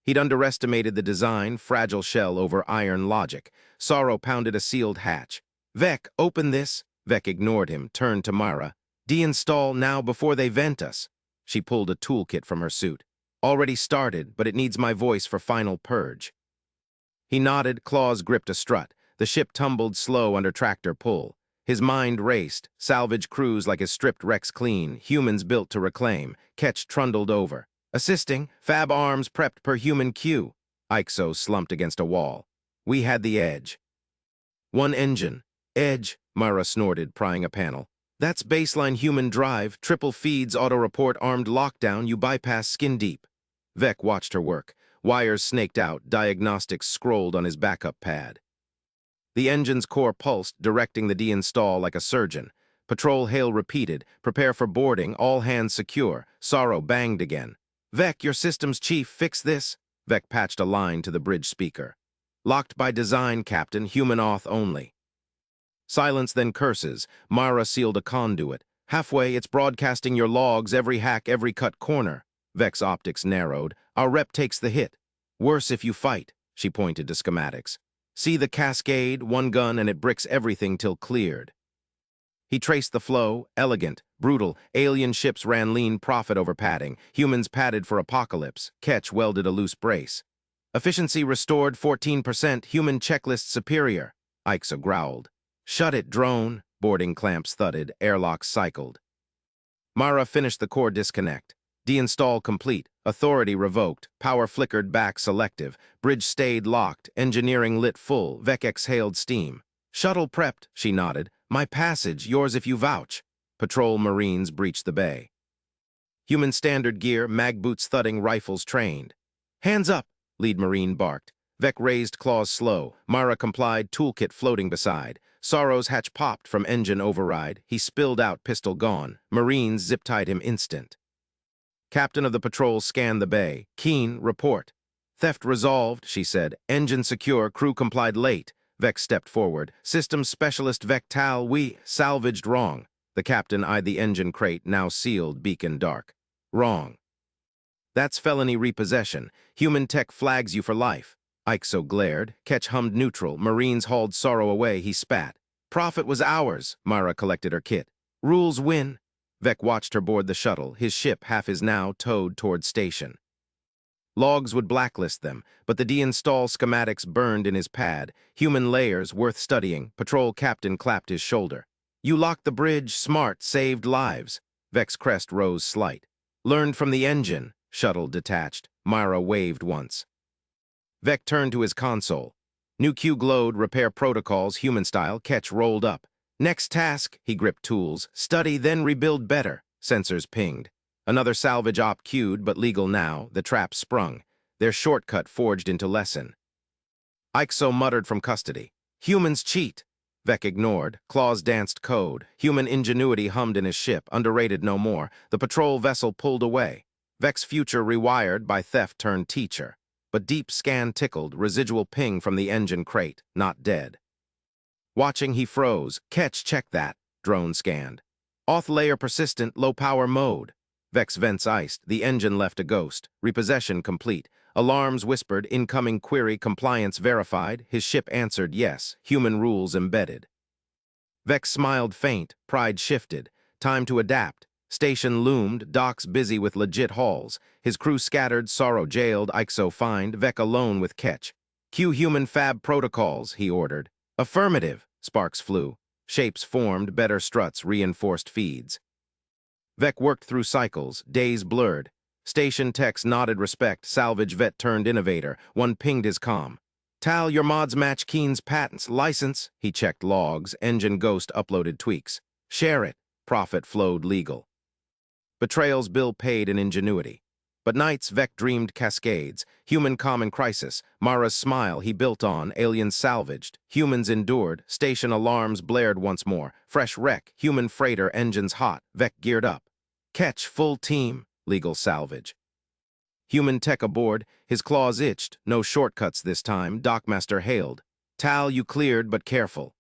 He'd underestimated the design, fragile shell over iron logic. Sorrow pounded a sealed hatch. Vec, open this. Vec ignored him, turned to Mara. Deinstall now before they vent us. She pulled a toolkit from her suit. Already started, but it needs my voice for final purge. He nodded, claws gripped a strut. The ship tumbled slow under tractor pull. His mind raced, salvage crews like his stripped wrecks clean, humans built to reclaim. Ketch trundled over. Assisting, fab arms prepped per human queue. Ixo slumped against a wall. We had the edge. One engine. Edge, Mara snorted, prying a panel. That's baseline human drive, triple feeds, auto-report, armed lockdown, you bypass skin deep. Vec watched her work. Wires snaked out, diagnostics scrolled on his backup pad. The engine's core pulsed, directing the deinstall like a surgeon. Patrol hail repeated, prepare for boarding, all hands secure. Sorrow banged again. Vec, your systems chief, fix this. Vec patched a line to the bridge speaker. Locked by design, Captain, human auth only. Silence, then curses. Mara sealed a conduit. Halfway, it's broadcasting your logs, every hack, every cut corner. Vec's optics narrowed. Our rep takes the hit. Worse if you fight, she pointed to schematics. See the cascade, one gun, and it bricks everything till cleared. He traced the flow, elegant, brutal. Alien ships ran lean profit over padding. Humans padded for apocalypse. Ketch welded a loose brace. Efficiency restored 14%, human checklist superior. Ixo growled. Shut it, drone. Boarding clamps thudded, airlocks cycled. Mara finished the core disconnect. Deinstall complete, authority revoked, power flickered back selective, bridge stayed locked, engineering lit full, Vec exhaled steam. Shuttle prepped, she nodded. My passage, yours if you vouch. Patrol Marines breached the bay. Human standard gear, mag boots thudding, rifles trained. Hands up, lead Marine barked. Vec raised claws slow. Mara complied, toolkit floating beside. Sorrow's hatch popped from engine override. He spilled out, pistol gone. Marines zip-tied him instant. Captain of the patrol scanned the bay. Keen, report. Theft resolved, she said. Engine secure, crew complied late. Vec stepped forward. Systems specialist Vectal, we salvaged wrong. The captain eyed the engine crate, now sealed, beacon dark. Wrong. That's felony repossession. Human tech flags you for life. Ixo glared. Ketch hummed neutral. Marines hauled Sorrow away. He spat. Profit was ours. Mara collected her kit. Rules win. Vec watched her board the shuttle. His ship, half is now, towed toward station. Logs would blacklist them, but the deinstall schematics burned in his pad. Human layers worth studying. Patrol captain clapped his shoulder. You locked the bridge, smart, saved lives. Vec's crest rose slight. Learned from the engine. Shuttle detached. Mara waved once. Vec turned to his console. New Q glowed, repair protocols, human style. Ketch rolled up. Next task, he gripped tools. Study, then rebuild better. Sensors pinged. Another salvage op queued, but legal now. The trap sprung. Their shortcut forged into lesson. Ixo muttered from custody. Humans cheat. Vec ignored. Claws danced code. Human ingenuity hummed in his ship. Underrated no more. The patrol vessel pulled away. Vec's future rewired by theft turned teacher. But deep scan tickled. Residual ping from the engine crate. Not dead. Watching, he froze. Ketch, check that. Drone scanned. Auth layer persistent, low power mode. Vec's vents iced. The engine left a ghost. Repossession complete. Alarms whispered, incoming query, compliance verified. His ship answered yes, human rules embedded. Vec smiled faint, pride shifted. Time to adapt. Station loomed, docks busy with legit hauls. His crew scattered, Sorrow jailed, Ixo fined, Vec alone with Ketch. Cue human fab protocols, he ordered. Affirmative. Sparks flew. Shapes formed, better struts, reinforced feeds. Vec worked through cycles, days blurred. Station techs nodded respect, salvage vet turned innovator. One pinged his comm. Tal, your mods match Keen's patents. License, he checked logs. Engine ghost uploaded tweaks. Share it. Profit flowed legal. Betrayal's bill paid in ingenuity. But nights Vec dreamed cascades. Human common crisis. Mara's smile he built on. Aliens salvaged. Humans endured. Station alarms blared once more. Fresh wreck. Human freighter engines hot. Vec geared up. Ketch full team. Legal salvage. Human tech aboard. His claws itched. No shortcuts this time. Dockmaster hailed. Tal, you cleared, but careful.